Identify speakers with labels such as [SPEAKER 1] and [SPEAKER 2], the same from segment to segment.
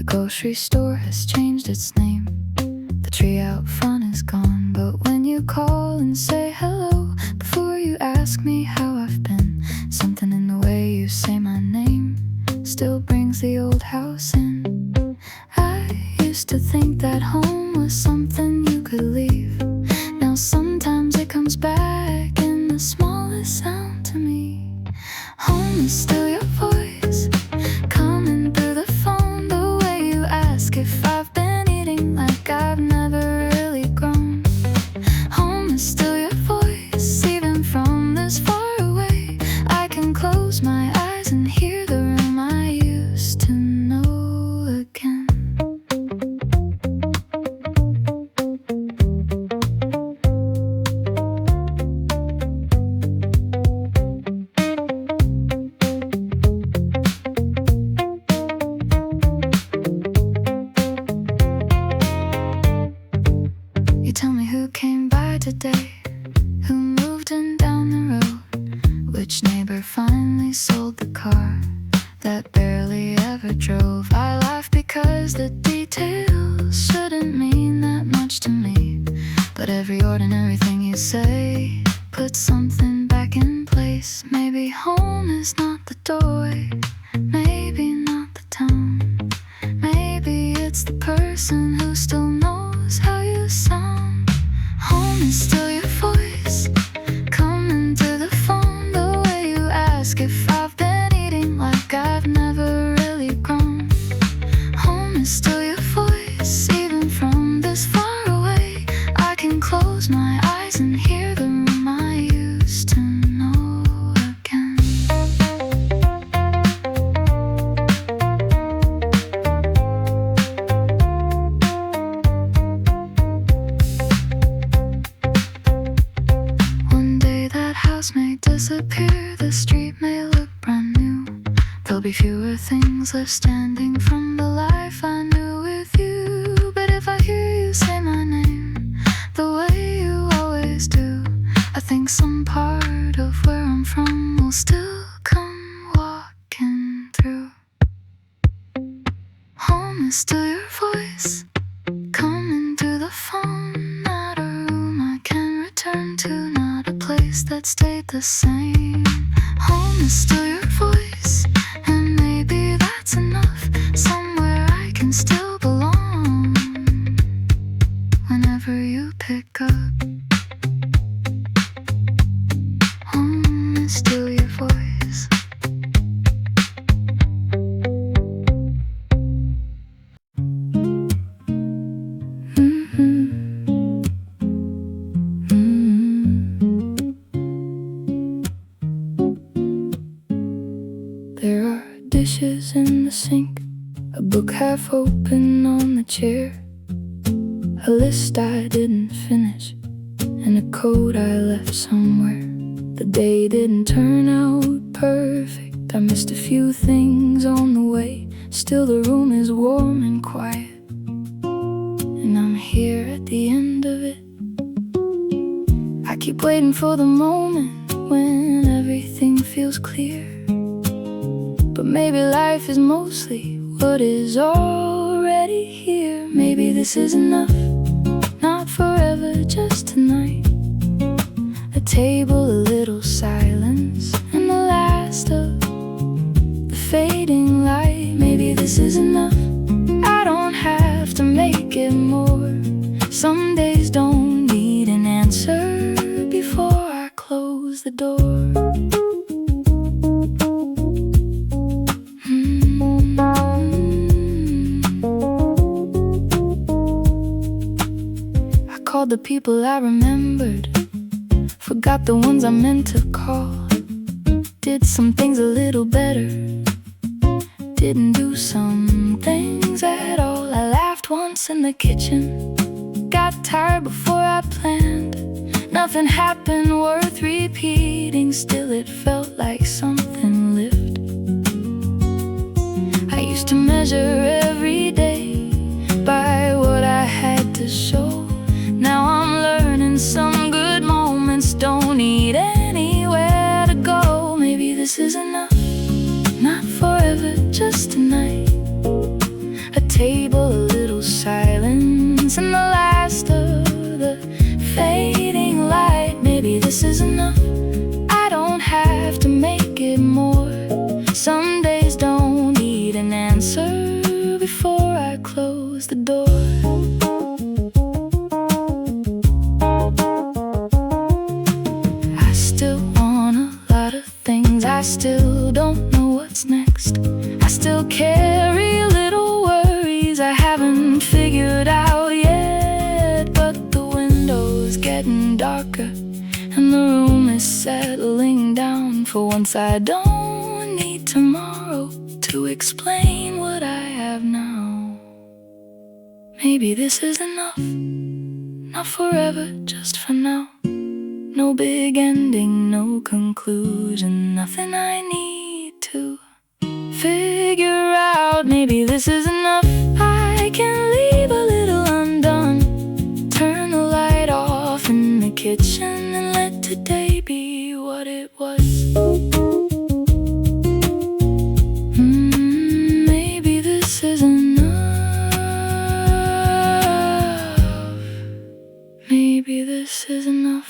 [SPEAKER 1] grocery store has changed its name. The tree out front is gone, but when you call and say hello, before you ask me how I've been, something in the way you say my name still brings the old house in. I used to think that home was something you could leave. Now sometimes it comes back in the smallest sound to me. Home is still your voice coming through the phone, the way you ask if I've been eating like I've never really grown. Home is still your voice, even from this far away. I can close my eyes and hear the room I used to know again. You tell me who came by today, who moved in down the road, which neighbor finally sold the car that barely ever drove. I laugh because the details shouldn't mean that much to me, but every ordinary thing you say puts something back in place. Maybe home is not the doorway, maybe not the town, maybe it's the person who still knows how you sound. Home is still your voice coming through the phone, the way you ask if I've been eating like I've never really grown. Home is still your voice, even from this far away. I can close my eyes and hear the room I used to know again. One day that house may disappear, the street may look brand new. There'll be fewer things left standing from the life I knew with you. But if I hear you say my name the way you always do, I think some part of where I'm from will still come walking through. Home is still your voice coming through the phone, not a room I can return to, not a place that stayed the same. Home is still your voice, and maybe that's enough. Somewhere I can still belong whenever you pick up. Home is still your voice. There are dishes in the sink, a book half open on the chair, a list I didn't finish, and a coat I left somewhere. The day didn't turn out perfect, I missed a few things on the way. Still the room is warm and quiet, and I'm here at the end of it. I keep waiting for the moment when everything feels clear, but maybe life is mostly what is already here. Maybe this is enough, not forever, just tonight. A table, a little silence, and the last of the fading light. Maybe this is enough, I don't have to make it more. Some days don't need an answer before I close the door. Called the people I remembered, forgot the ones I meant to call. Did some things a little better, didn't do some things at all. I laughed once in the kitchen, got tired before I planned. Nothing happened worth repeating, still it felt like something lived. I used to measure every day by what I had to show. Now I'm learning some good moments don't need anywhere to go. Maybe this is enough, not forever, just tonight. A table, a little silence, and the last of the fading light. Maybe this is enough, I don't have to make it more. Some days don't need an answer before I close the door. I still want a lot of things, I still don't know what's next. I still carry little worries I haven't figured out yet. But the window's getting darker and the room is settling down. For once I don't need tomorrow to explain what I have now. Maybe this is enough, not forever, just for now. No big ending, no conclusion, nothing I need to figure out. Maybe this is enough, I can leave a little undone. Turn the light off in the kitchen and let today be what it was. Maybe this is enough. Maybe this is enough.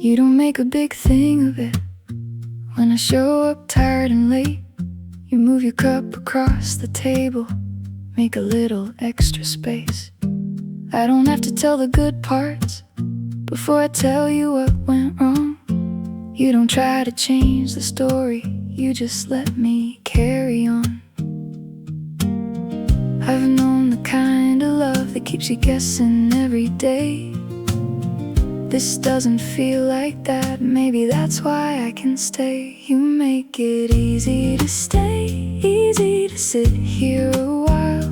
[SPEAKER 1] You don't make a big thing of it when I show up tired and late. You move your cup across the table, make a little extra space. I don't have to tell the good parts before I tell you what went wrong. You don't try to change the story, you just let me carry on. I've known the kind of love that keeps you guessing every day. This doesn't feel like that, maybe that's why I can stay. You make it easy to stay, easy to sit here a while.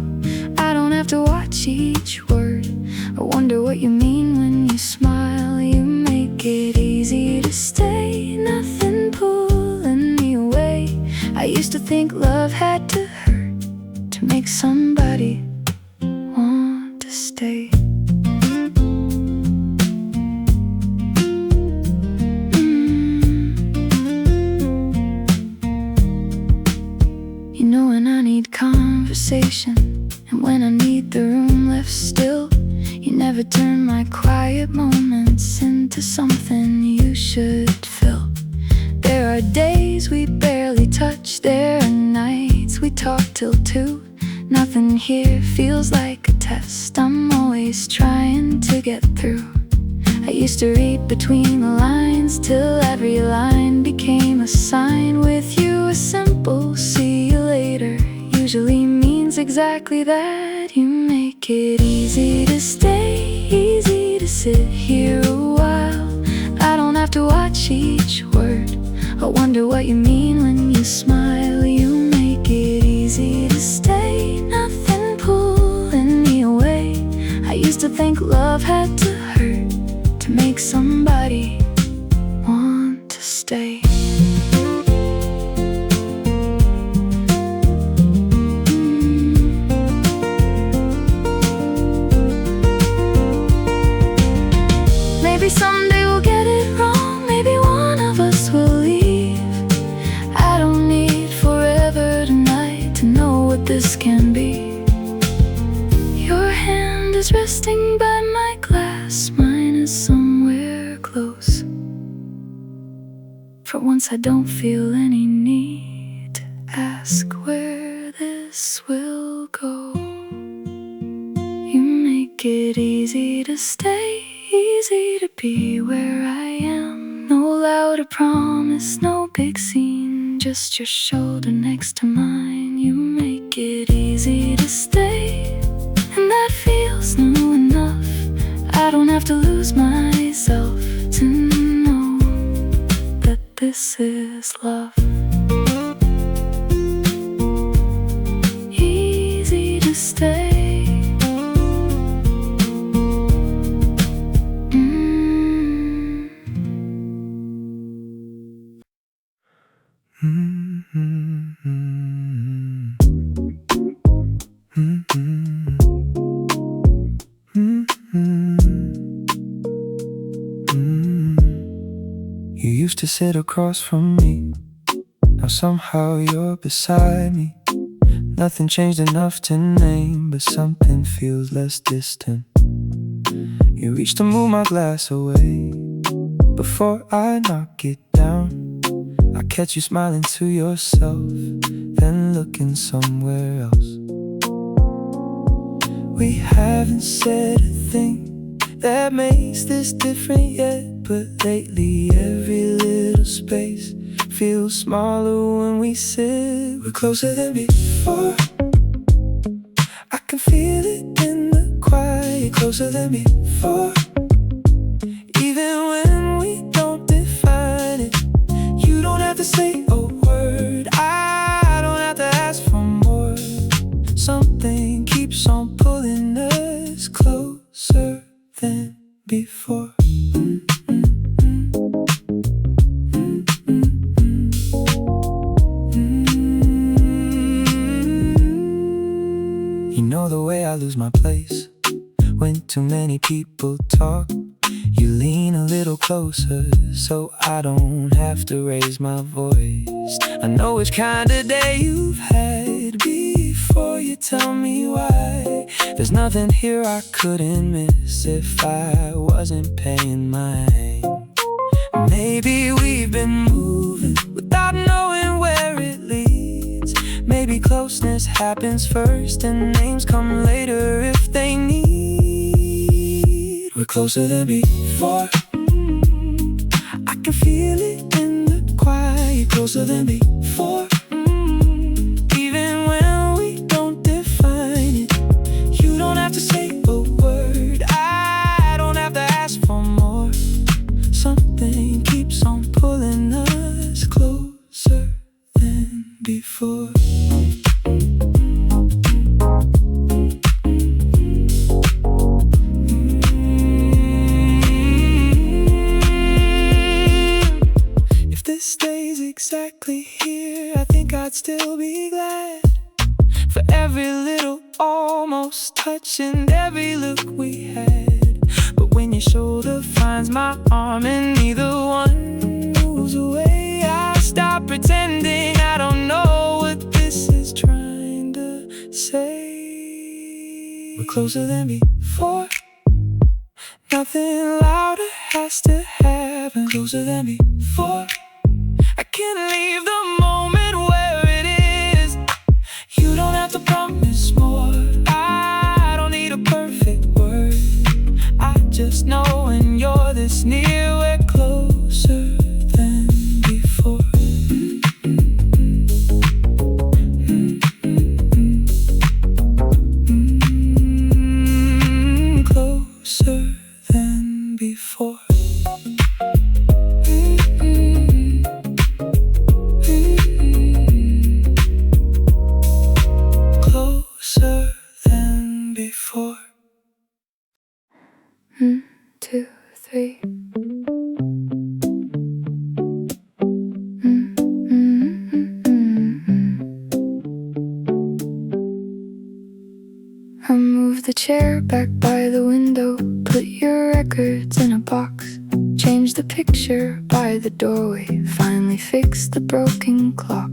[SPEAKER 1] I don't have to watch each word, I wonder what you mean when you smile. You make it easy to stay, nothing pulling me away. I used to think love had to hurt to make somebody want to stay. You know when I need conversation and when I need the room left still. You never turn my quiet moments into something you should fill. There are days we barely touch, there are nights we talk till 2. Nothing here feels like a test, I'm always trying to get through. I used to read between the lines till every line became a sign. With you a simple see you later usually means exactly that. You make it easy to stay, easy to sit here a while. I don't have to watch each word, I wonder what you mean when you smile. You make it easy to stay, nothing pulling me away. I used to think love had to hurt to make somebody want to stay. Maybe someday we'll get it wrong, maybe one of us will leave. I don't need forever tonight to know what this can be. Your hand is resting by my glass, mine is somewhere close. For once I don't feel any need to ask where this will go. You make it easy to stay, easy to be where I am. No louder promise, no big scene, just your shoulder next to mine. You make it easy to stay, and that feels new enough. I don't have to lose myself to know that this is love. Easy to stay. sit across from me. Now somehow you're beside me. Nothing changed enough to name, but something feels less distant. You reach to move my glass away. Before I knock it down, I catch you smiling to yourself, then looking somewhere else. We haven't said a thing that makes this different yet, but lately every little space feels smaller when we sit. We're closer than before. I can feel it in the quiet. Closer than before. Even when we don't define it, you don't have to say a word. I don't have to ask for more. Something keeps on pulling us closer than before. You know the way I lose my place when too many people talk. You lean a little closer so I don't have to raise my voice. I know which kind of day you've had before you tell me why. There's nothing here I couldn't miss if I wasn't paying mine. Maybe we've been moving without knowing where it leads. Maybe closeness happens first and names come later if they need. We're closer than before. I can feel it in the quiet. Closer than before. Even when we don't define it, you don't have to say a word. I don't have to ask for more. Something keeps on pulling us closer than before. If this stays exactly here, I think I'd still be glad for every little almost touch and every look we had. But when your shoulder finds my arm and neither one moves away, I stop pretending I don't know what this is trying to say. We're closer than before. Nothing louder has to happen. Closer than before. I can't leave the moment where it is. You don't have to promise more. I don't need a perfect word. I just know when you're this near, we're closer than before. Closer than before. Closer than before. 1, 2, 3. I moved the chair back by the window, put your records in a box, changed the picture by the doorway, finally fixed the broken clock.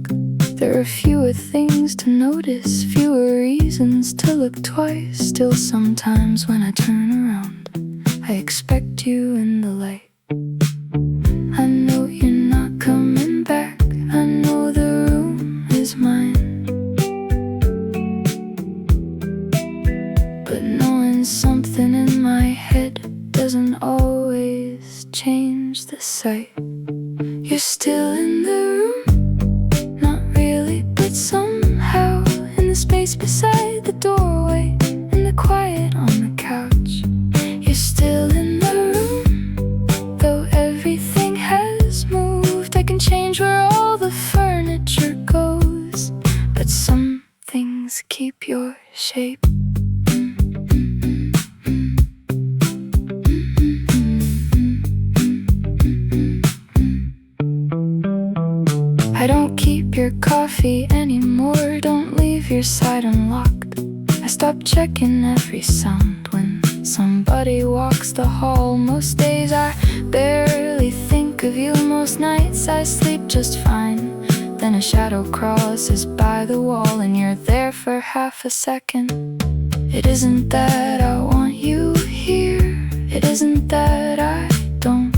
[SPEAKER 1] There are fewer things to notice, fewer reasons to look twice. Still sometimes when I turn around, I expect you in the light. I know you're not coming back, I know the room is mine. But knowing something in my head doesn't always change the sight. You're still in the room, not really, but somehow in the space beside the doorway, in the quiet on the couch. You're still in the room, though everything has moved. I can change where all the furniture goes, but some things keep your shape. I don't keep your coffee anymore, don't leave your side unlocked. I stop checking every sound when somebody walks the hall. Most days I barely think of you. Most nights I sleep just fine. Then a shadow crosses by the wall and you're there for half a second. It isn't that I want you here, it isn't that I don't.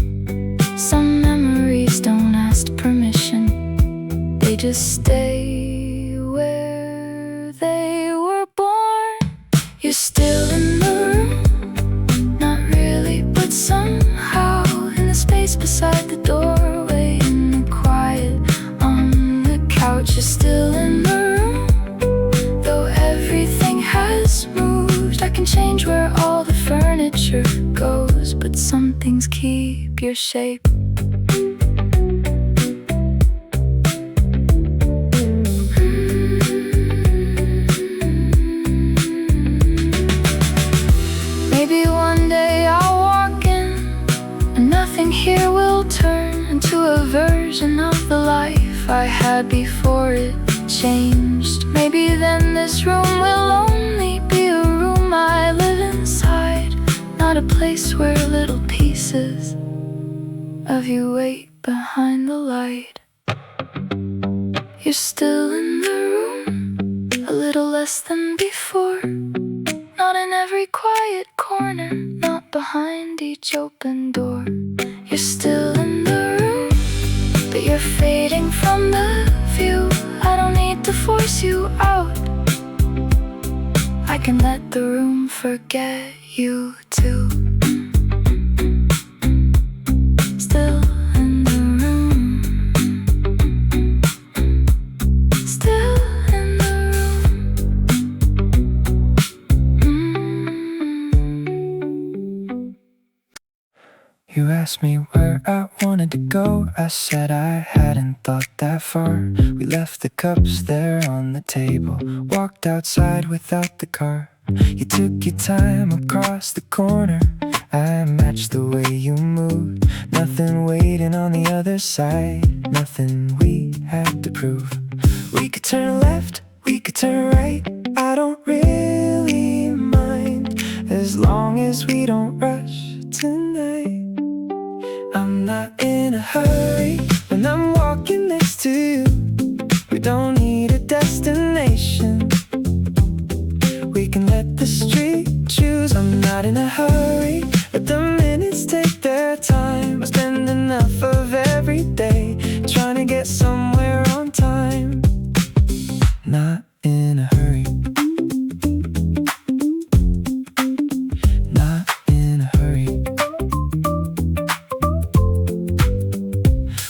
[SPEAKER 1] Some memories don't ask permission, they just stay where they were born. You're still in the room, not really, but somehow in the space beside the doorway, in the quiet on the couch. You're still in the room, though everything has moved. I can change where all the furniture goes, but some things keep your shape. Maybe one day I'll walk in and nothing here will turn into a version of the life I had before it changed. Maybe then this room will only be a room I live inside, not a place where little pieces of you wait behind the light. You're still in the room, a little less than before. Not in every quiet corner, not behind each open door. You're still in the room, but you're fading from the view. I don't need to force you out, I can let the room forget you too. Still in the room, still in the room.
[SPEAKER 2] You asked me where I wanted to go. I said I hadn't thought that far. We left the cups there on the table, walked outside without the car. You took your time across the corner, I matched the way you moved. Nothing waiting on the other side, nothing we had to prove. We could turn left, we could turn right, I don't really mind, as long as we don't rush tonight. I'm not in a hurry when I'm walking next to you. We don't need a destination, we can let the street choose. I'm not in a hurry, let the minutes take their time. I spend enough of every day trying to get somewhere on time. Not in a hurry, not in a hurry.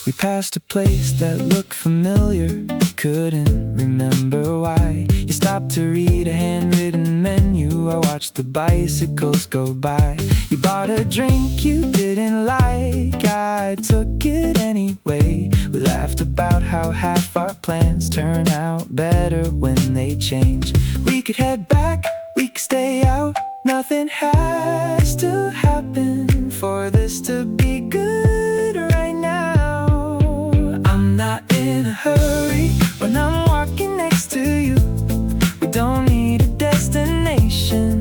[SPEAKER 2] We passed a place that looked familiar, couldn't remember why. You stopped to read a handwritten menu, I watched the bicycles go by. You bought a drink you didn't like, I took it anyway. We laughed about how half our plans turn out better when they change. We could head back, we could stay out, nothing has to happen for this to be good right now. I'm not in a hurry when I'm walking next to you. We don't need a destination,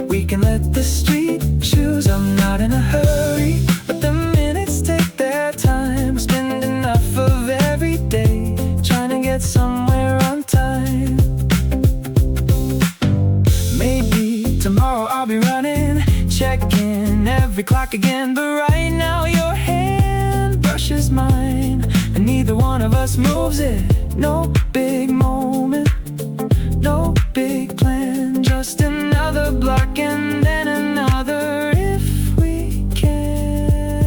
[SPEAKER 2] we can let the street choose. I'm not in a hurry, let the minutes take their time. I spend enough of every day trying to get somewhere on time. Maybe tomorrow I'll be running, checking every clock again, but right now your hand brushes mine and neither one of us moves it. No big moment, no big plan, just another block and then another if we can.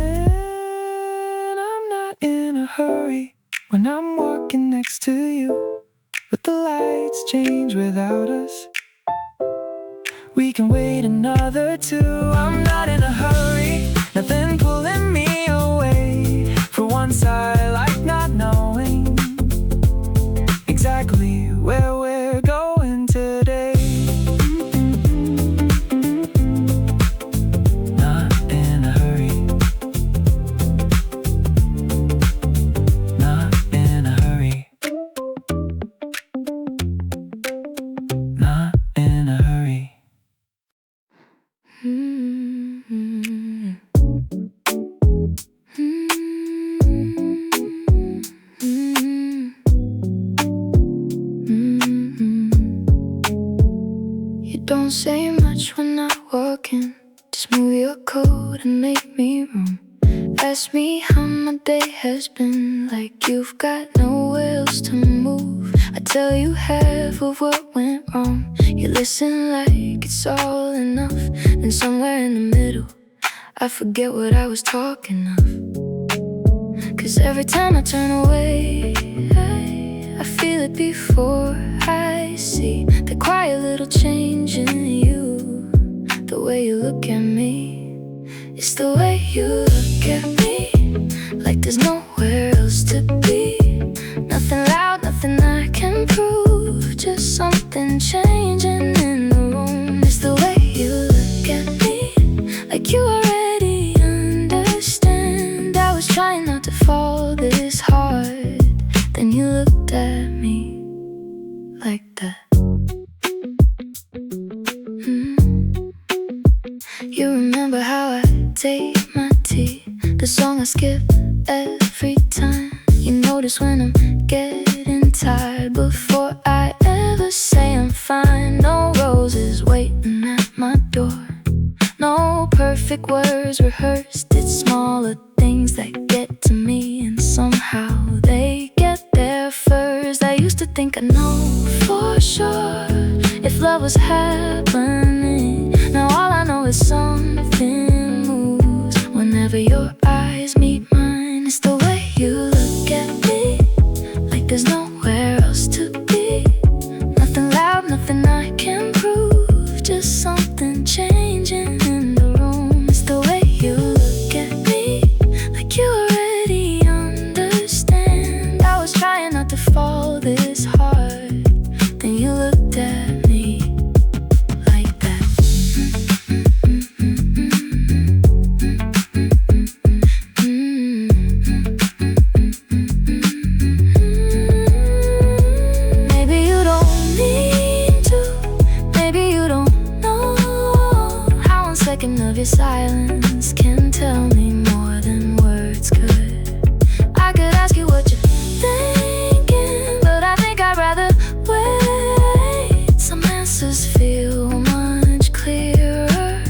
[SPEAKER 2] I'm not in a hurry when I'm walking next to you, but the lights change without us, we can wait another two. I'm not in a hurry, nothing pulling me away. For once I like not knowing exactly where we're going today. Not in a hurry, not in a hurry, not in a hurry.
[SPEAKER 1] Don't say much when I walk in. Just move your coat and make me room. Ask me how my day has been, like you've got nowhere else to move. I tell you half of what went wrong. You listen like it's all enough. And somewhere in the middle, I forget what I was talking of. 'Cause every time I turn away, I feel it before I see the quiet little change in you. The way you look at me, it's the way you look at me, like there's nowhere else to be. Nothing loud, nothing I can prove, just something changing in the room. It's the way you look at me, like you already understand. I was trying not to fall this hard, then you looked at me like that. You remember how I take my tea, the song I skip every time. You notice when I'm getting tired before I ever say I'm fine. No roses waiting at my door, no perfect words rehearsed. It's smaller things that get to me, and somehow they get there first. I used to think I know for sure if love was happening. Now all I know is something moves whenever your eyes meet mine. It's the way you look at me, like there's nowhere else to be. Nothing loud, nothing I can prove, just something changing in the room. It's the way you look at me, like you already understand. I was trying not to fall this hard, then you looked at me like that. Maybe you don't mean to, maybe you don't know how 1 second of your silence can tell me more than words could. I could ask you what you're thinking, but I think I'd rather wait. Some answers feel much clearer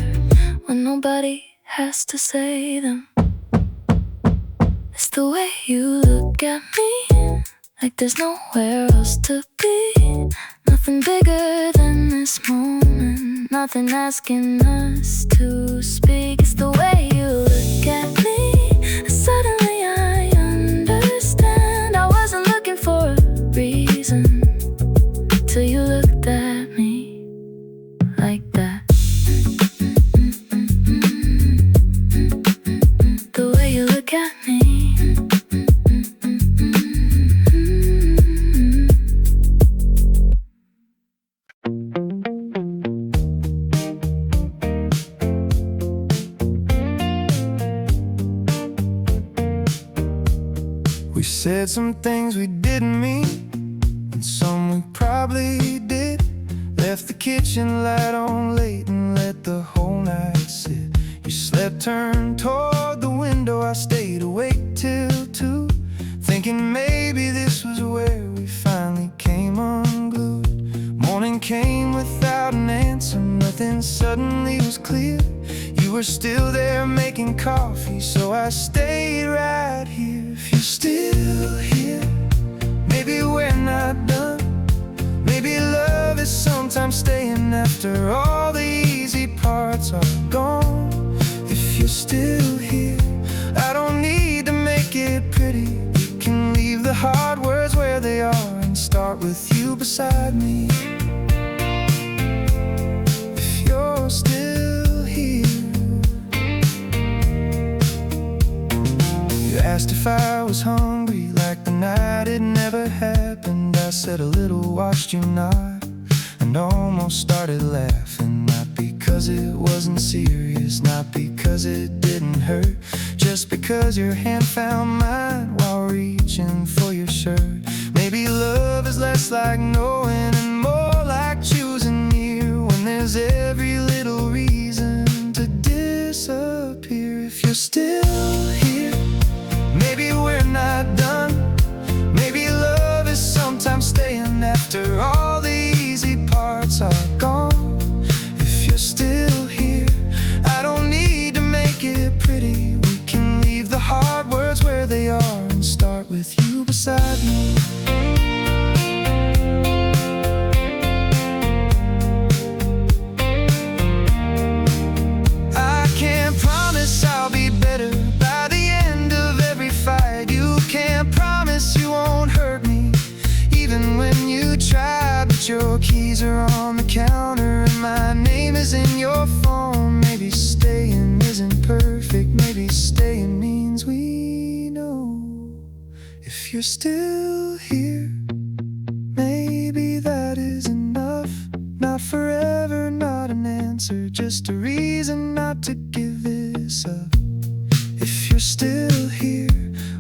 [SPEAKER 1] when nobody has to say them. It's the way you look at me, like there's nowhere else to be. Nothing bigger than this moment, nothing asking us to speak. It's the way you look at me, suddenly I understand. I wasn't looking for a reason till you looked at me like that. The way you look at me.
[SPEAKER 2] We said some things we didn't mean, and some we probably did. Left the kitchen light on late and let the whole night sit. You slept, turned toward the window, I stayed awake till 2, thinking maybe this was where we finally came unglued. Morning came without an answer, nothing suddenly was clear. You were still there making coffee, so I stayed right here. If you're still here, maybe we're not done. Maybe love is sometimes staying after all the easy parts are gone. If you're still here, I don't need to make it pretty. You can leave the hard words where they are and start with you beside me. If you're still here. You asked if I was hungry, like the night it never happened. I said a little, watched you nod, and almost started laughing. Not because it wasn't serious, not because it didn't hurt, just because your hand found mine while reaching for your shirt. Maybe love is less like knowing and more like choosing you when there's every little reason to disappear. If you're still here, maybe we're not done. Maybe love is sometimes staying after all the easy parts are gone. but your keys are on the counter and my name is in your phone. Maybe staying isn't perfect, maybe staying means we know. If you're still here, maybe that is enough. Not forever, not an answer, just a reason not to give this up. If you're still here,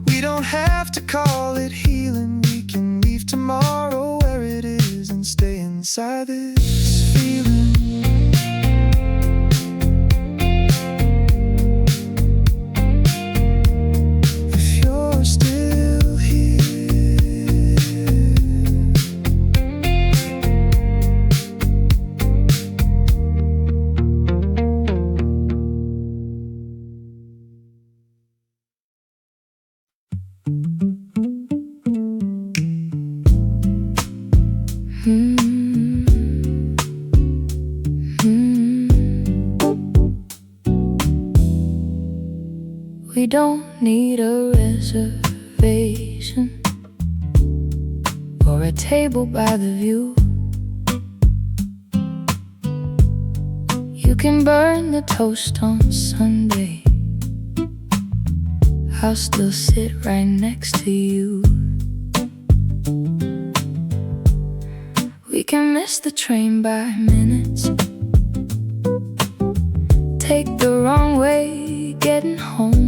[SPEAKER 2] we don't have to call it healing. We can leave tomorrow where it is and stay inside this feeling. If you're still here,
[SPEAKER 1] We don't need a reservation or a table by the view. You can burn the toast on Sunday, I'll still sit right next to you. We can miss the train by minutes, take the wrong way getting home.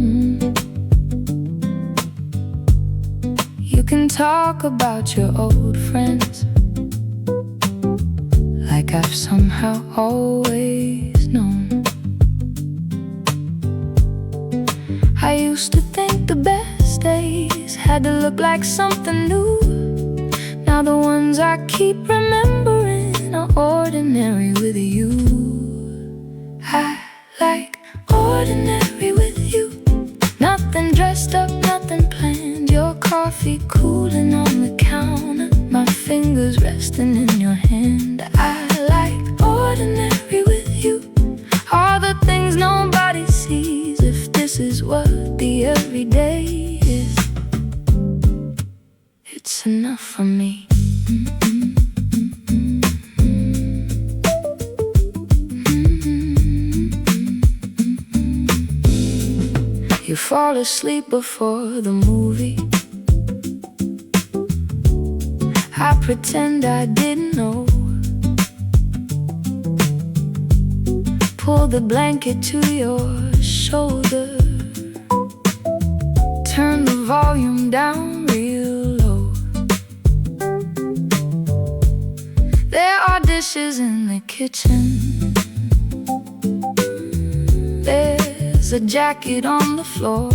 [SPEAKER 1] You can talk about your old friends like I've somehow always known. I used to think the best days had to look like something new. Now the ones I keep remembering are ordinary with you. I like ordinary with you. Nothing dressed up, nothing planned. Your coffee cooling on the counter, my fingers resting in your hand. I like ordinary with you. All the things nobody sees. If this is what the everyday is, it's enough for me. You fall asleep before the movie. I pretend I didn't know. Pull the blanket to your shoulder, turn the volume down real low. There are dishes in the kitchen, there's a jacket on the floor.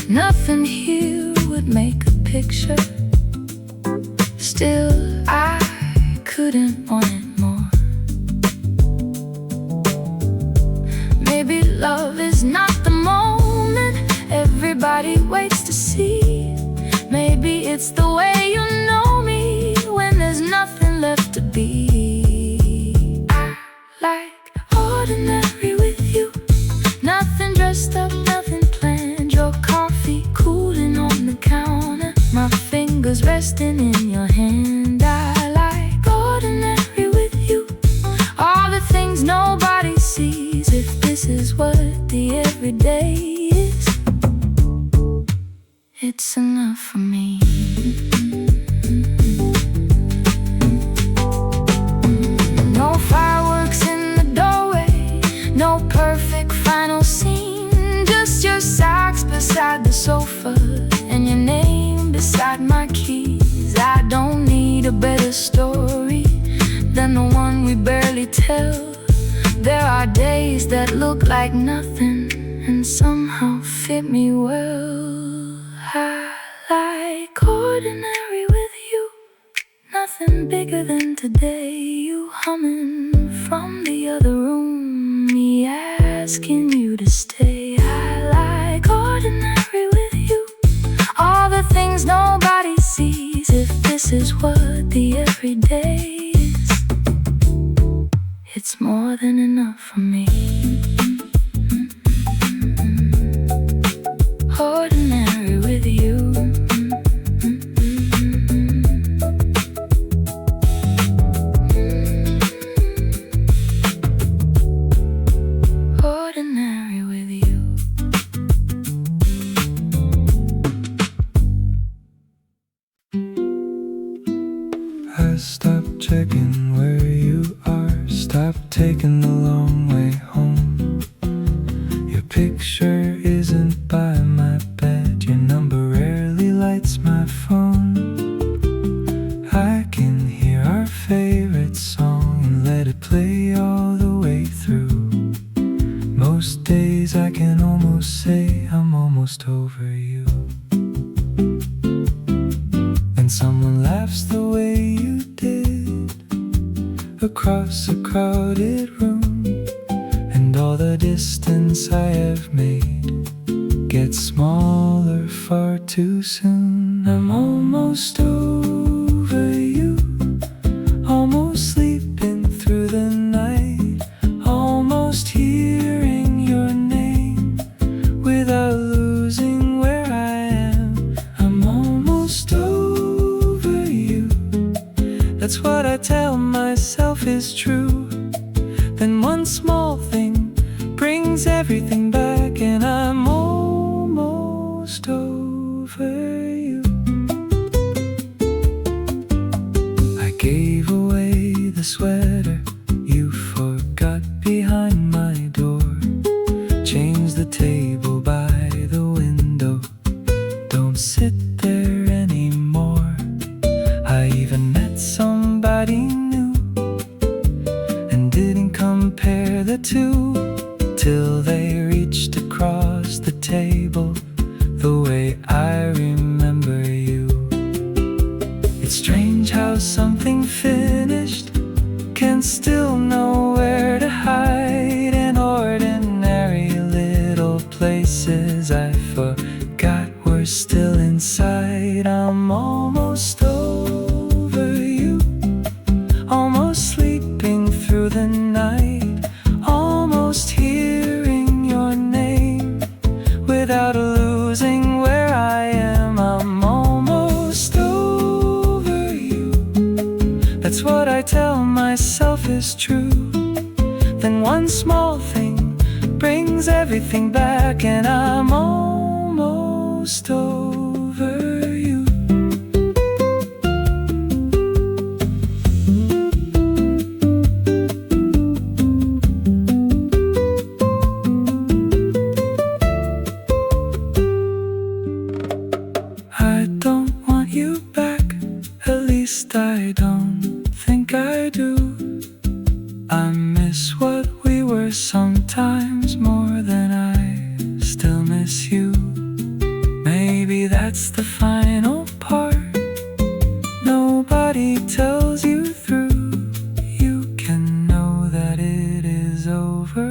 [SPEAKER 1] Nothing here would make a picture. Still, I couldn't want it more. Maybe love is not the moment everybody waits to see. Maybe it's the way you know me when there's nothing left to be. I like ordinary with you. Nothing dressed up, nothing planned. Your coffee cooling on the counter, my fingers resting in your hand. I like ordinary with you. All the things nobody sees. If this is what the everyday is, it's enough for me. No fireworks in the doorway, no perfect final scene. Just your socks beside the sofa and your name beside my keys. I don't need a better story than the one we barely tell. There are days that look like nothing and somehow fit me well. I like ordinary with you. Nothing bigger than today. You humming from the other room, me asking you to stay. I like ordinary with you. All the things nobody sees. If this is what the everyday is, it's more than enough for me. Ordinary with you.
[SPEAKER 2] stop checking where you are. Stop taking the long way home. Your picture isn't by my bed. Your number rarely lights my phone. I can hear our favorite song and let it play all the way through. Most days I can almost say I'm almost over you. When someone laughs the way you did across a crowded room, and all the distance I have made gets smaller far too soon. I'm almost over you, almost sleeping through the night, almost hearing your name without losing where I am. I'm almost over you. That's what I tell myself is true. Then one small thing brings everything back, and I'm almost over you. I gave away the sweater you forgot behind my door. Changed the table by the window. Don't sit there anymore. I even met somebody new and didn't compare the two till they reached across the table the way I remember you. It's strange how something finished can still know where to hide in ordinary little places I forgot were still inside. I'm almost over you, almost sleeping through the night, almost hearing your name without losing where I am. I'm almost over you. That's what I tell myself is true. Then one small thing brings everything back, and I'm almost over you. I don't want you back, at least I don't think I do. I miss what we were sometimes more than I still miss you. Maybe that's the final part. Nobody tells you through. You can know that it is over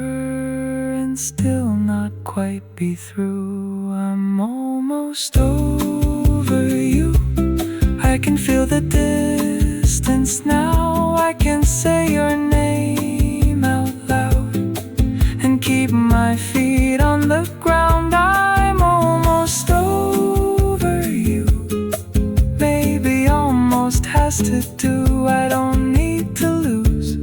[SPEAKER 2] and still not quite be through. I'm almost over you. I can feel the distance now. I can say your name out loud and keep my feet on the ground. I'm almost over you. Maybe almost has to do. I don't need to lose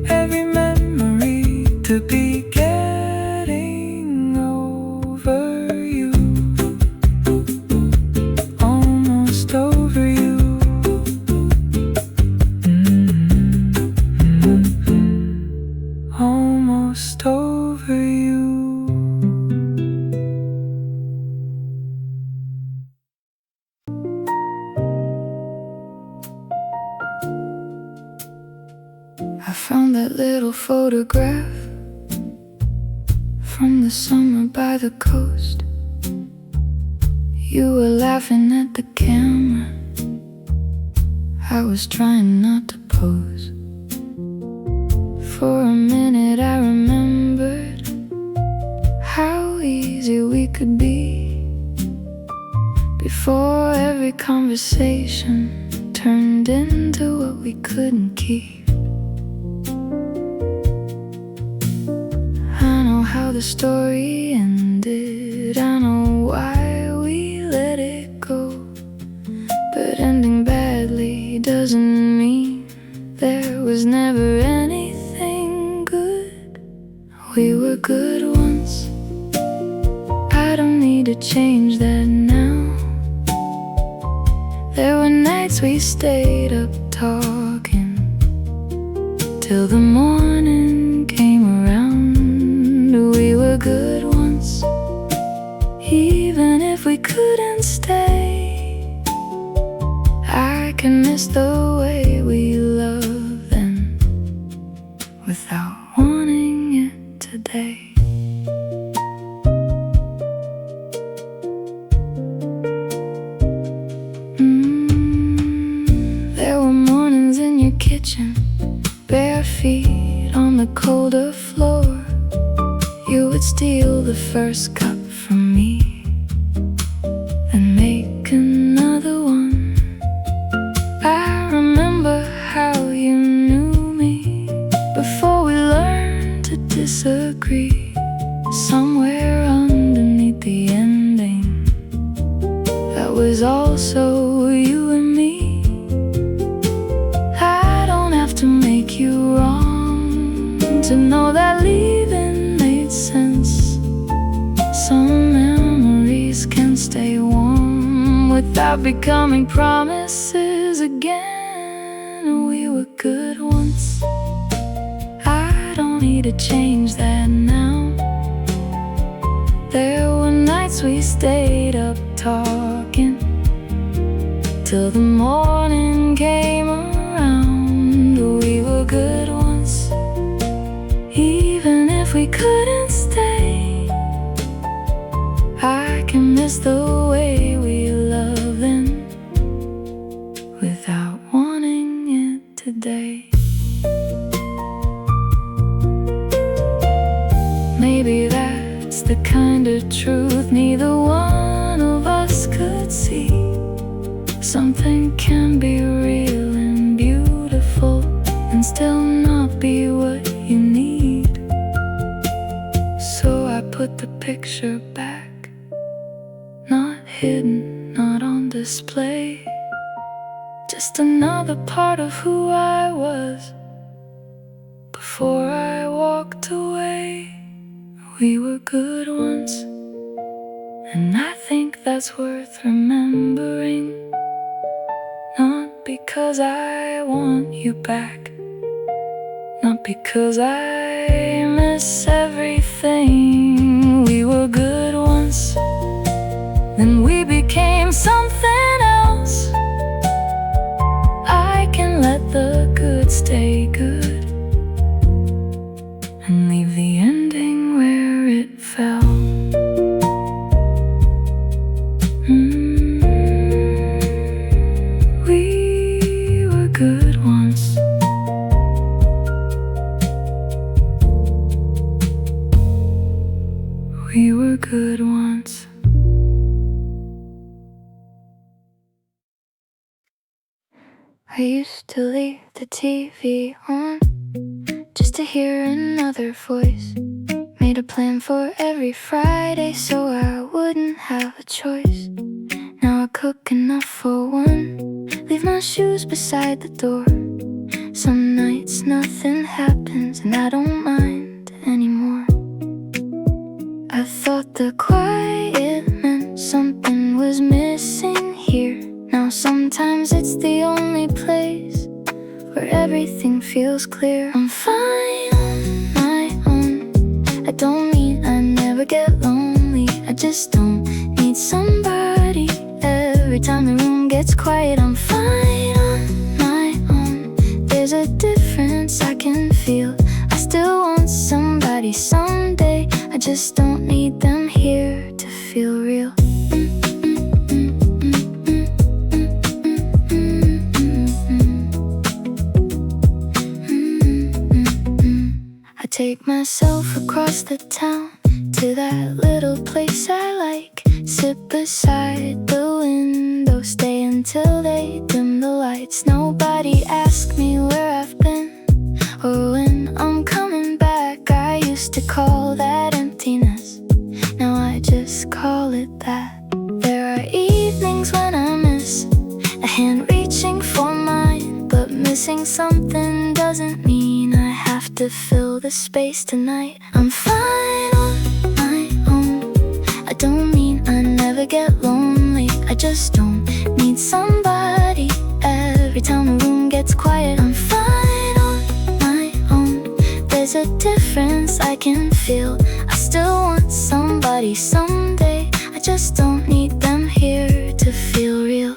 [SPEAKER 2] every memory to be getting over you. Almost over you. Almost over you.
[SPEAKER 1] I found that little photograph from the summer by the coast. You were laughing at the camera. I was trying not to pose. For a minute I remembered how easy we could be before every conversation turned into what we couldn't keep. I know how the story ended, I know why we let it go, but ending badly doesn't mean there was never anything good. We were good once, I don't need to change that now. There were nights we stayed up talking till the morning came around. We were good once, even if we couldn't stay. I can miss the way we love then without wanting it today. There were mornings in your kitchen, bare feet on the colder floor. You would steal the first cup from me and make another one. I remember how you knew me before we learned to disagree. Somewhere underneath the ending, that was also you and me. I don't have to make you wrong to know that leaving made sense. Some memories can stay warm without becoming promises again. We were good once, I don't need to change that now. There were nights we stayed up talking till the morning came around. We were good once, even if we couldn't stay. I can miss the way we loved then without wanting it today. Maybe that's the kind of truth neither one of us could see. Something can be real and beautiful and still not be what you need. So I put the picture back, not hidden, not on display. Just another part of who I was before I walked away. We were good once, and I think that's worth remembering. Not because I want you back, not because I miss everything. We were good once, then we became something else. I can let the good stay good and leave the ending where it fell. We were good once. We were good once. I used to leave the TV on just to hear another voice. Made a plan for every Friday so I wouldn't have a choice. Now I cook enough for one, leave my shoes beside the door. Some nights nothing happens and I don't mind anymore. I thought the quiet meant something was missing here. Now sometimes it's the only place where everything feels clear. I'm fine on my own. I don't mean I never get lonely, I just don't need somebody every time the room gets quiet. I'm fine on my own. There's a difference I can feel. I still want somebody someday, I just don't need them here to feel real. I take myself across the town to that little place I like. Sit beside the window, stay until they dim the lights. Nobody asks me where I've been or when I'm coming back. I used to call that emptiness, now I just call it that. There are evenings when I miss a hand reaching for mine, but missing something doesn't mean I have to fill the space tonight. I'm fine on my own. I don't mean I never get lonely, I just don't need somebody every time the room gets can feel. I still want somebody someday. I just don't need them here to feel real.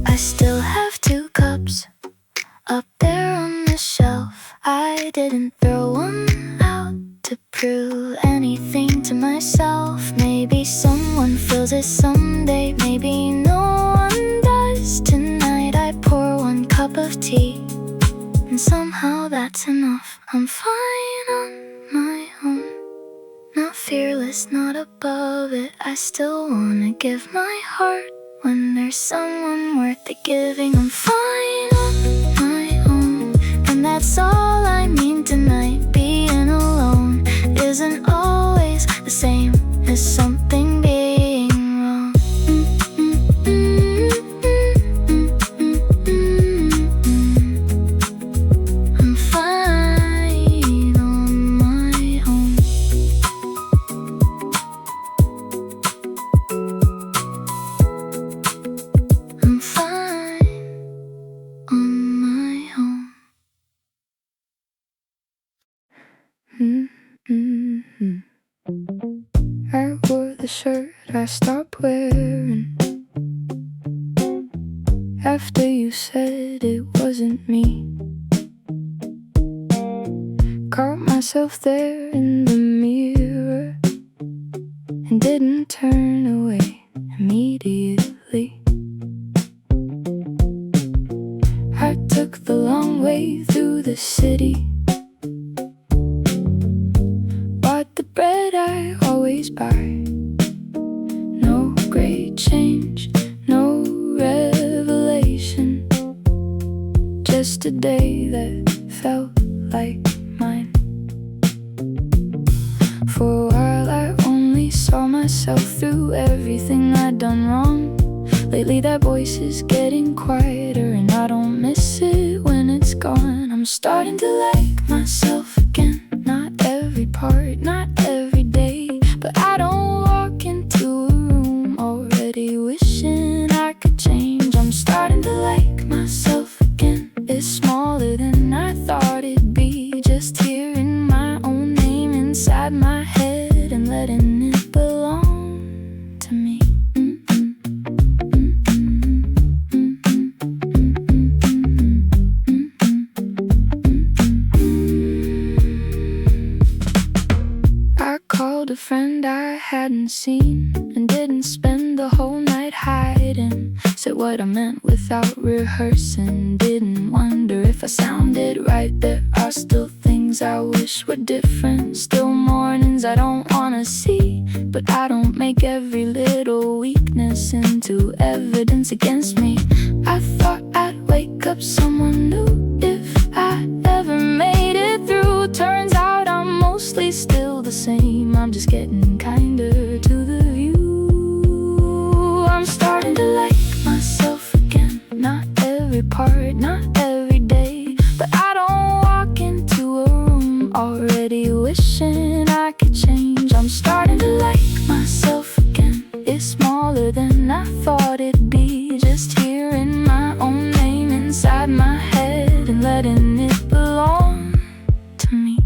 [SPEAKER 1] I still have 2 cups up there on the shelf. I didn't throw one out to prove anything to myself. Maybe someone feels it someday, maybe no one does. Tonight I pour 1 cup of tea, and somehow that's enough. I'm fine on my own, not fearless, not above it. I still wanna give my heart when there's someone worth the giving. I'm fine on my own, and that's all I mean tonight. Being alone isn't always the same as something being wrong. I'm fine on my own. I'm fine on my own. I wore the shirt I stopped wearing after you said it wasn't me. Caught myself there in the mirror and didn't turn away immediately. I took the long way through the city, bought the bread I always buy. No great change, no revelation, just a day that felt like mine. For a while I only saw myself through everything I'd done wrong. Lately that voice is getting quieter, and I don't miss it when it's gone. I'm starting to like myself again. Not every part, not every day, but I don't walk into a room already wishing I could change. I'm starting to like myself again. It's smaller than I thought it'd be, just hearing my own name inside my head and letting it belong to me. I called a friend I hadn't seen and didn't spend the whole night hiding. Said what I meant without rehearsing. Didn't wonder if I sounded right. There are still things I wish were different. Still mornings I don't wanna see, but I don't make every little weakness into evidence against me. I thought I'd wake up someone new if I ever made it through. Turns out I'm mostly still the same. I'm just getting kinder to the view. I'm starting to like myself again. Not every part, not every day, but I don't walk into a room already wishing I could change. I'm starting to like myself again. It's smaller than I thought it'd be, just hearing my own name inside my head and letting it belong to me.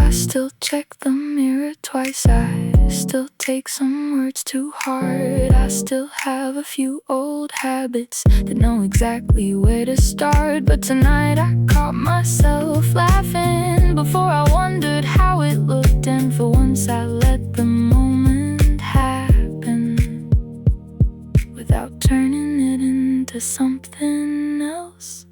[SPEAKER 1] I still check the mirror twice. I still take some words too hard. I still have a few old habits that know exactly where to start. But tonight I caught myself laughing before I wondered how it looked. And for once I let the moment happen without turning it into something else.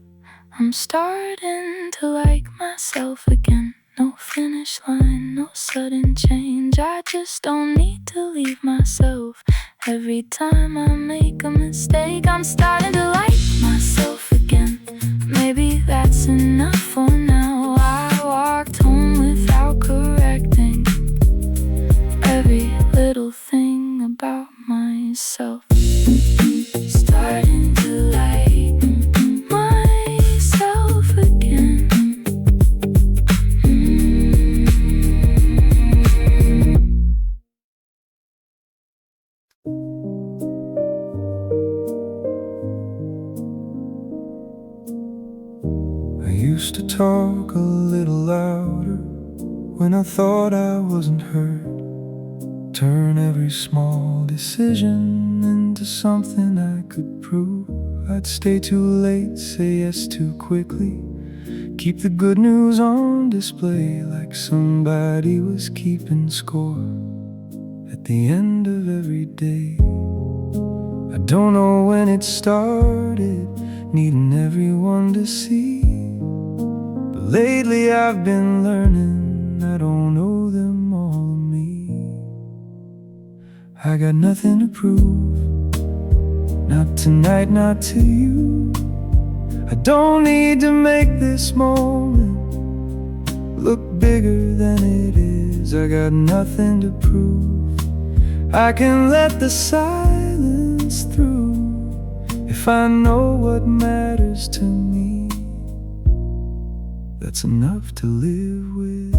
[SPEAKER 1] I'm starting to like myself again. No finish line, no sudden change. I just don't need to leave myself. Every time I make a mistake, I'm starting to like myself again. Maybe that's enough for now. I walked home without correcting every little thing about myself. Starting to like
[SPEAKER 2] to talk a little louder when I thought I wasn't heard. Turn every small decision into something I could prove. I'd stay too late, say yes too quickly, keep the good news on display like somebody was keeping score at the end of every day. I don't know when it started, needing everyone to see, but lately I've been learning I don't owe them all of me. I got nothing to prove, not tonight, not to you. I don't need to make this moment look bigger than it is. I got nothing to prove. I can let the silence through if I know what matters to me. That's enough to live with.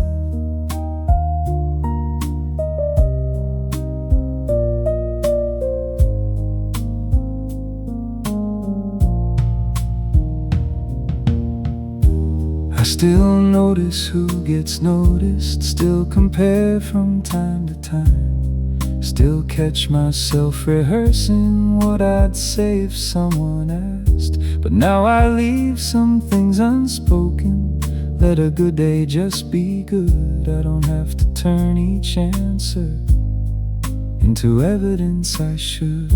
[SPEAKER 2] I still notice who gets noticed, still compare from time to time, still catch myself rehearsing what I'd say if someone asked. But now I leave some things unspoken, let a good day just be good. I don't have to turn each answer into evidence I should.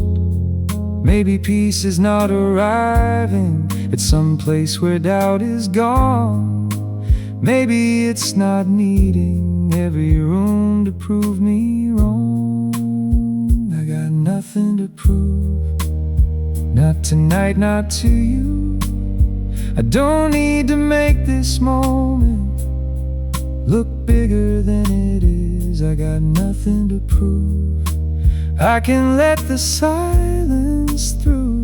[SPEAKER 2] Maybe peace is not arriving at some place where doubt is gone. Maybe it's not needing every room to prove me wrong. I got nothing to prove, not tonight, not to you. I don't need to make this moment look bigger than it is. I got nothing to prove. I can let the silence through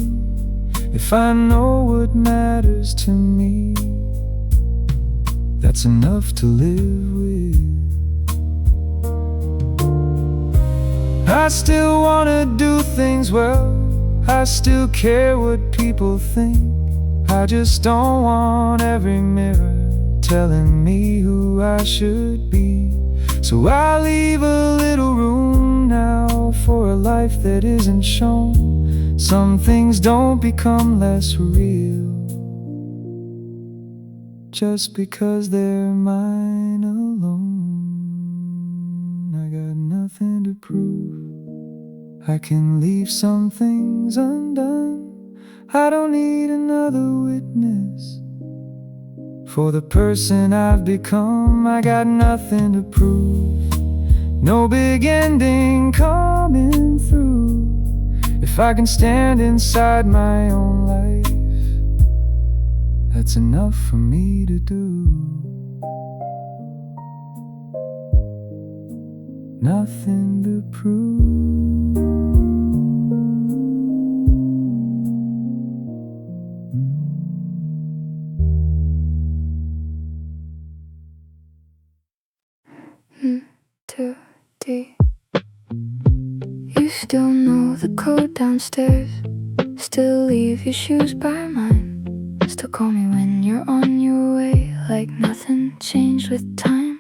[SPEAKER 2] if I know what matters to me. That's enough to live with. I still wanna do things well, I still care what people think. I just don't want every mirror telling me who I should be. So I leave a little room now for a life that isn't shown. Some things don't become less real just because they're mine alone. I got nothing to prove, I can leave some things undone. I don't need another witness for the person I've become. I got nothing to prove, no big ending coming through. If I can stand inside my own life, that's enough for me to do. Nothing to prove.
[SPEAKER 1] Two, D. You still know the code downstairs, still leave your shoes by mine, still call me when you're on your way, like nothing changed with time.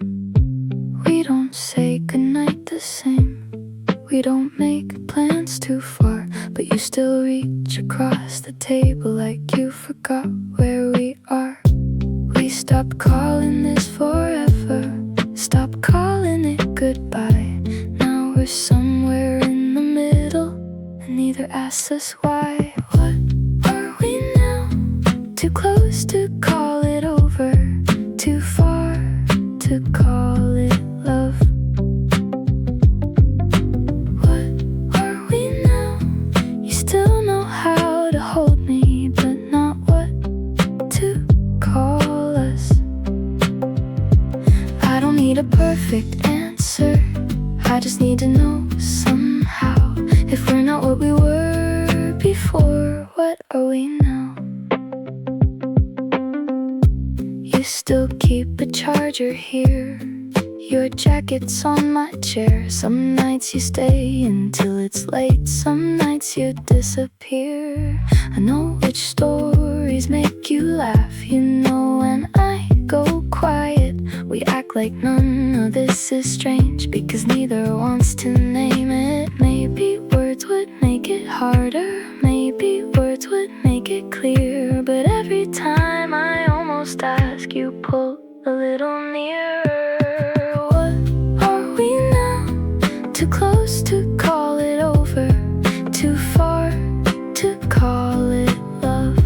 [SPEAKER 1] We don't say goodnight the same, we don't make plans too far, but you still reach across the table like you forgot where we are. We stopped calling this forever, stop calling it goodbye. Now we're somewhere in the middle, and neither asks us why. What are we now? Too close to call it over, too far to call it love. What are we now? You still know how to hold me, but not what to call us. I don't need a perfect answer, I just need to know somehow. If we're not what we were before, what are we now? You still keep a charger here, Your jacket's on my chair. Some nights you stay until it's late. Some nights you disappear. I know which stories make you laugh. You know when I go quiet, we act like none of this is strange, because neither wants to name it. Maybe words would make it harder. Maybe words would make it clear. But every time I almost ask, you pull a little nearer. What are we now? Too close to call it over, too far to call it love.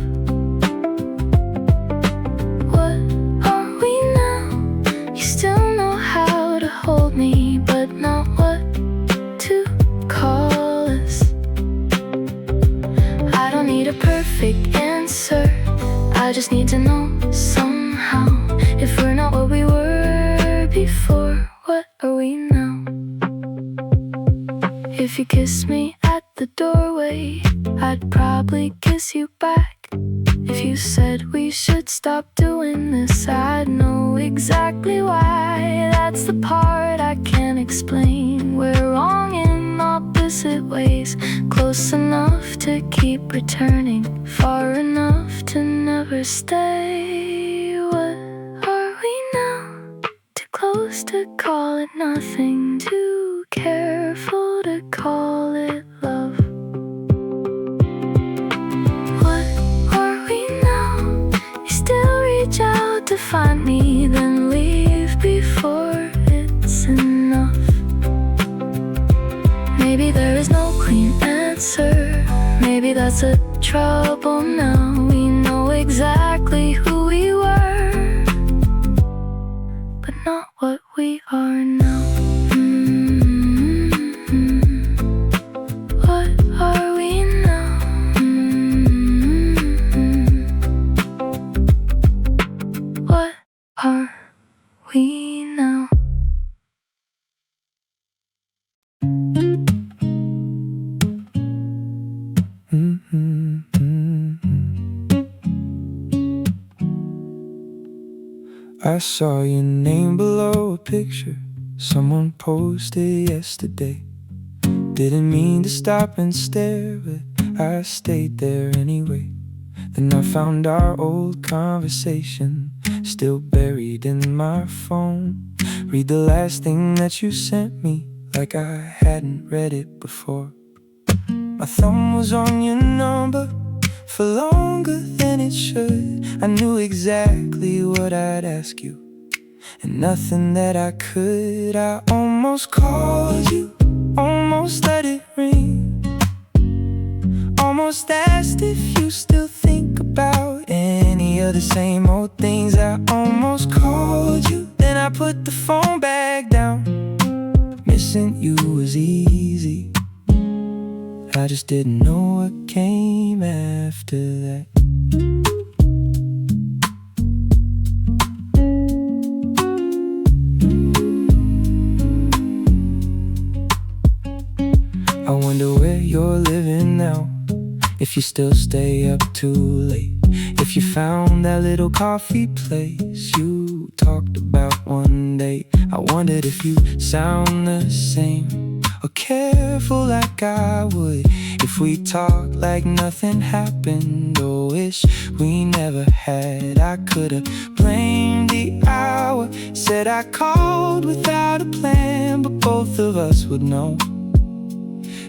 [SPEAKER 1] What are we now? You still know how to hold me, but not what to call us. I don't need a perfect answer, I just need to know somehow. If we're not what we were before, what are we now? If you kiss me at the doorway, I'd probably kiss you back. If you said we should stop doing this, I'd know exactly why. That's the part I can't explain. We're wrong in opposite ways, close enough to keep returning, far enough to never stay. What are we now? Too close to call it nothing, too careful to call it love. What are we now? You still reach out to find me, then leave before it's enough. Maybe there is no clean answer. Maybe that's a trouble now. We know exactly who we were, but not what we are now. What are we now? What are we now?
[SPEAKER 2] I saw your name below a picture someone posted yesterday. Didn't mean to stop and stare, but I stayed there anyway. Then I found our old conversation still buried in my phone. Read the last thing that you sent me like I hadn't read it before. My thumb was on your number for longer than it should. I knew exactly what I'd ask you, and nothing that I could. I almost called you, almost let it ring, almost asked if you still think about any of the same old things. I almost called you, then I put the phone back down. Missing you was easy, I just didn't know what came after that. I wonder where you're living now, if you still stay up too late, if you found that little coffee place you talked about one day. I wondered if you sound the same, or careful like I would, if we talked like nothing happened, or wish we never had. I could've blamed the hour, said I called without a plan, but both of us would know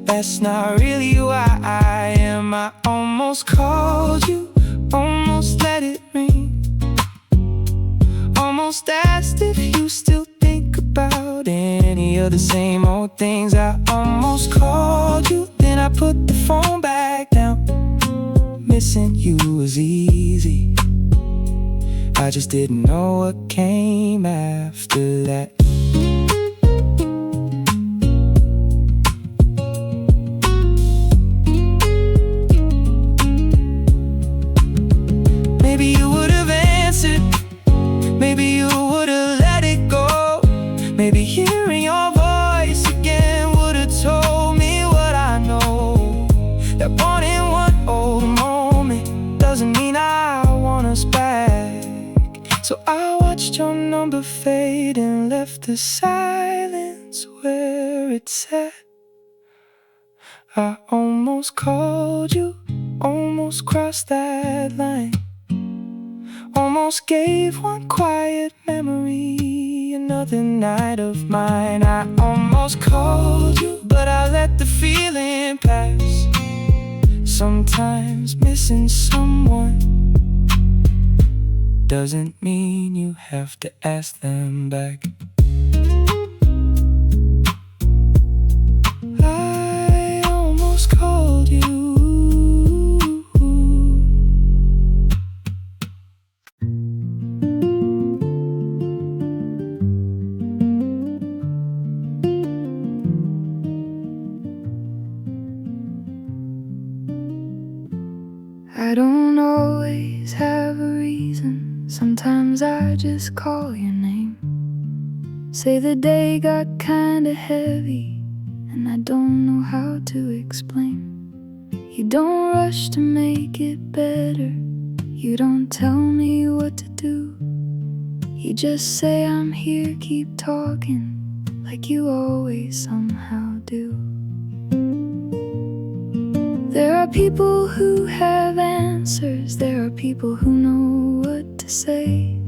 [SPEAKER 2] that's not really who I am. I almost called you, almost let it ring, almost asked if you still think about any of the same old things. I almost called you, then I put the phone back down. Missing you was easy, I just didn't know what came after that. Maybe you would've answered, maybe you would've let it go. Maybe hearing your voice again would've told me what I know, that wanting one old moment doesn't mean I want us back. So I watched your number fade and left left the silence where it's at. I almost called you, almost crossed that line, almost gave one quiet memory another night of mine. I almost called you, but I let the feeling pass. Sometimes missing someone doesn't mean you have to ask them back. I almost called you.
[SPEAKER 1] I don't always have a reason. Sometimes I just call your name. Say the day got kinda heavy, and I don't know how to explain. You don't rush to make it better. You don't tell me what to do. You just say I'm here, keep talking, like you always somehow do. There are people who have answers. There are people who know what to say.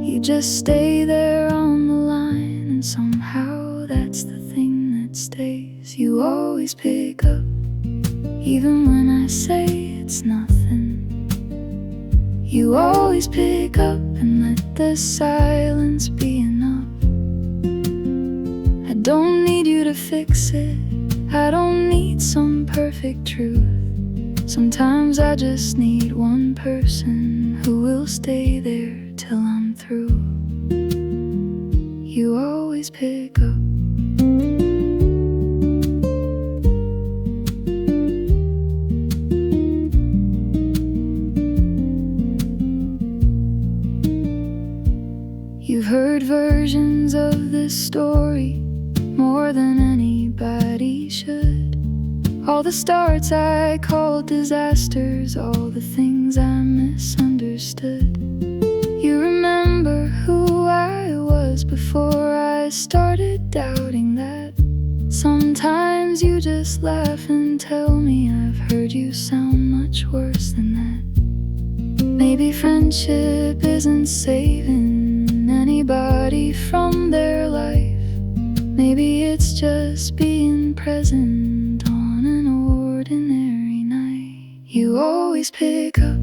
[SPEAKER 1] You just stay there on the line, and somehow that's the thing that stays. You always pick up, even when I say it's nothing. You always pick up and let the silence be enough. I don't need you to fix it. I don't need some perfect truth. Sometimes I just need one person who will stay there till I'm through. You always pick up. You've heard versions of this story more than anybody should. All the starts I called disasters, all the things I misunderstood. You remember who I was before I started doubting that. Sometimes you just laugh and tell me I've heard you sound much worse than that. Maybe friendship isn't saving anybody from their life. Maybe it's just being present on an ordinary night. You always pick up,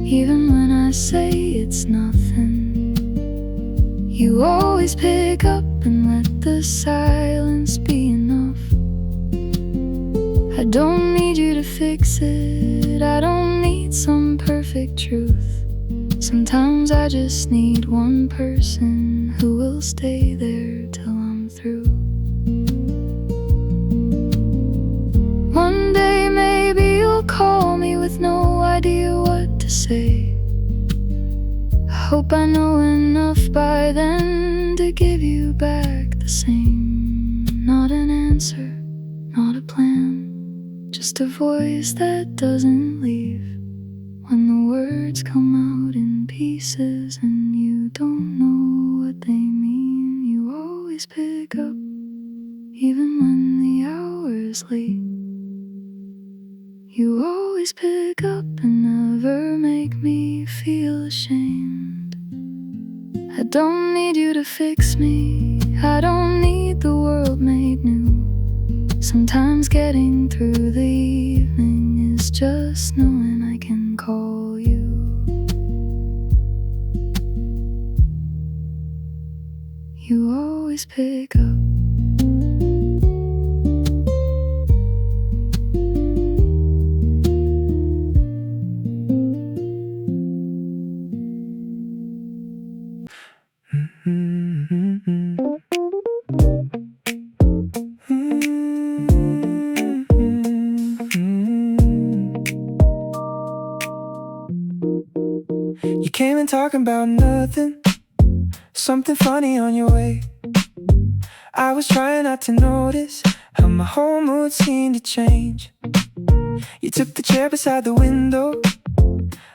[SPEAKER 1] even when I say it's nothing. You always pick up and let the silence be enough. I don't need you to fix it. I don't need some perfect truth. Sometimes I just need one person who will stay there till I'm through. One day maybe you'll call me with no idea what to say. I hope I know enough by then to give you back the same. Not an answer, not a plan, just a voice that doesn't leave. When the words come out in pieces and you don't know what they mean, you always pick up, even when the hour is late. You always pick up and never make me feel ashamed. I don't need you to fix me. I don't need the world made new. Sometimes getting through the evening is just knowing I can call you. You always pick up.
[SPEAKER 2] You came in talking about nothing, something funny on your way. I was trying not to notice how my whole mood seemed to change. You took the chair beside the window,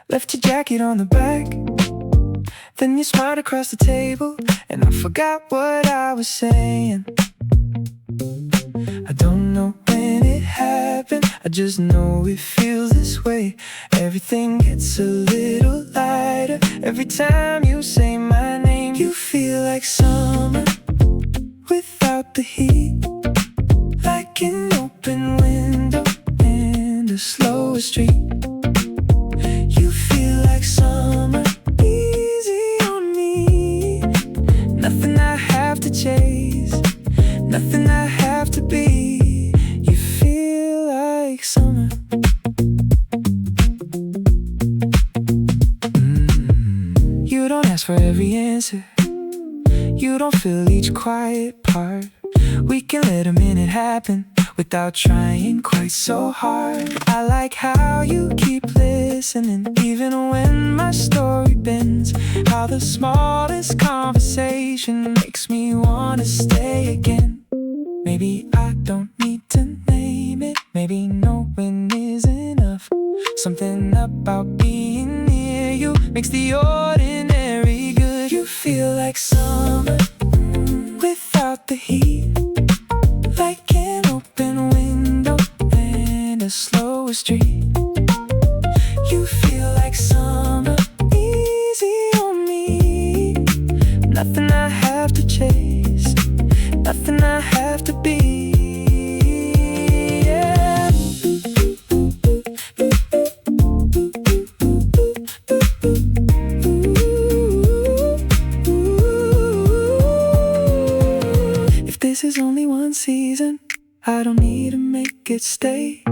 [SPEAKER 2] left your jacket on the back, Then you smiled across the table, and I forgot what I was saying. I don't know when it happened, I just know it feels this way. Everything gets a little lighter every time you say my name. You feel like summer without the heat, like an open window and a slower street. You feel like summer, easy on me. Nothing I have to chase, nothing I have to be. You feel like summer. You don't ask for every answer, you don't fill each quiet part. We can let a minute happen without trying quite so hard. I like how you keep listening even when my story bends. How the smallest conversation makes me wanna stay again. Maybe I don't need to name it, maybe knowing is enough. Something about being near you makes the ordinary good. You feel like summer without the heat, like an open window and a slower street. You feel like summer, easy on me. Nothing I have to chase, nothing I have to be. Yeah. If this is only one season, I don't need to make it stay.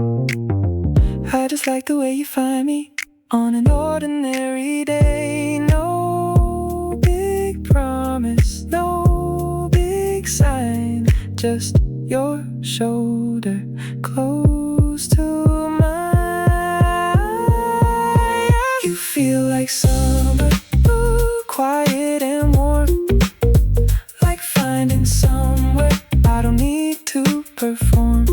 [SPEAKER 2] I just like the way you find me on an ordinary day. No big promise, no big sign, just your shoulder close to mine. You feel like summer, ooh, quiet and warm, like finding somewhere I don't need to perform.